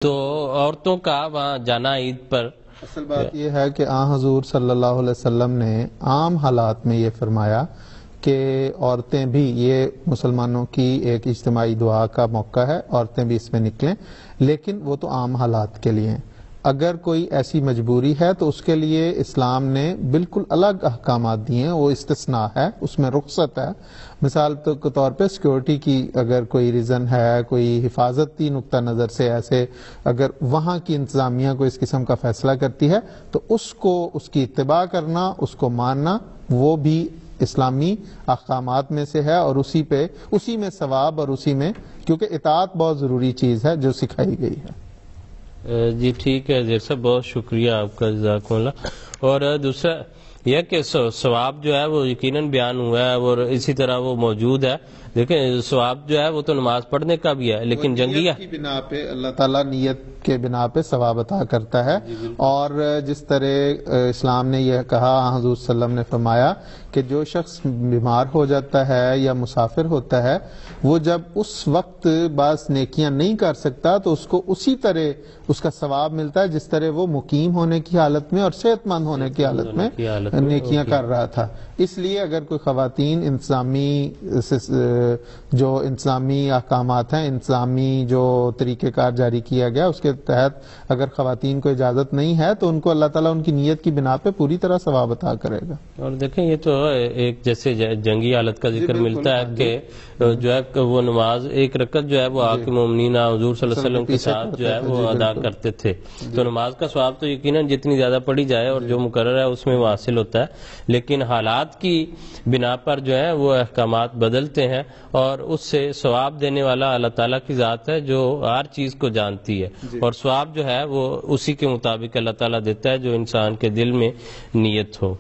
تو عورتوں کا وہاں جانا عید پر، اصل بات یہ ہے کہ حضور صلی اللہ علیہ وسلم نے عام حالات میں یہ فرمایا کہ عورتیں بھی، یہ مسلمانوں کی ایک اجتماعی دعا کا موقع ہے، عورتیں بھی اس میں نکلیں، لیکن وہ تو عام حالات کے لیے ہیں۔ اگر کوئی ایسی مجبوری ہے تو اس کے لیے اسلام نے بالکل الگ احکامات دیے ہیں، وہ استثناء ہے، اس میں رخصت ہے۔ مثال کے طور پہ سیکورٹی کی اگر کوئی ریزن ہے، کوئی حفاظتی نقطہ نظر سے ایسے اگر وہاں کی انتظامیہ کو اس قسم کا فیصلہ کرتی ہے تو اس کو، اس کی اتباع کرنا، اس کو ماننا، وہ بھی اسلامی احکامات میں سے ہے، اور اسی میں ثواب، اور اسی میں، کیونکہ اطاعت بہت ضروری چیز ہے جو سکھائی گئی ہے۔ جی ٹھیک ہے زیر صاحب، بہت شکریہ آپ کا، جزاکم اللہ۔ اور دوسرا یہ کہ ثواب جو ہے وہ یقیناً بیان ہوا ہے اور اسی طرح وہ موجود ہے۔ دیکھیں ثواب جو ہے وہ تو نماز پڑھنے کا بھی ہے، لیکن جنگیہ کی بنا پہ اللہ تعالیٰ نیت کے بنا پہ ثواب عطا کرتا ہے۔ اور جس طرح اسلام نے یہ کہا، حضور صلی اللہ علیہ وسلم نے فرمایا کہ جو شخص بیمار ہو جاتا ہے یا مسافر ہوتا ہے، وہ جب اس وقت بعض نیکیاں نہیں کر سکتا تو اس کو اسی طرح اس کا ثواب ملتا ہے جس طرح وہ مقیم ہونے کی حالت میں اور صحت مند ہونے کی حالت میں نیکیاں کر رہا تھا۔ اس لیے اگر کوئی خواتین جو انتظامی احکامات ہیں، انتظامی جو طریقہ کار جاری کیا گیا اس کے تحت اگر خواتین کو اجازت نہیں ہے تو ان کو اللہ تعالیٰ ان کی نیت کی بنا پہ پوری طرح ثواب عطا کرے گا۔ اور دیکھیں یہ تو ایک جیسے جنگی حالت کا ذکر ملتا ہے کہ جو ہے وہ نماز ایک رکعت جو ہے وہ آقا مومنین حضور صلی اللہ علیہ وسلم کے ساتھ جو ہے وہ ادا کرتے تھے، تو نماز کا ثواب تو یقیناً جتنی زیادہ پڑھی جائے اور جو مقرر ہے اس میں وہ حاصل ہوتا ہے، لیکن حالات کی بنا پر جو ہے وہ احکامات بدلتے ہیں، اور اس سے ثواب دینے والا اللہ تعالیٰ کی ذات ہے جو ہر چیز کو جانتی ہے، اور ثواب جو ہے وہ اسی کے مطابق اللہ تعالیٰ دیتا ہے جو انسان کے دل میں نیت ہو۔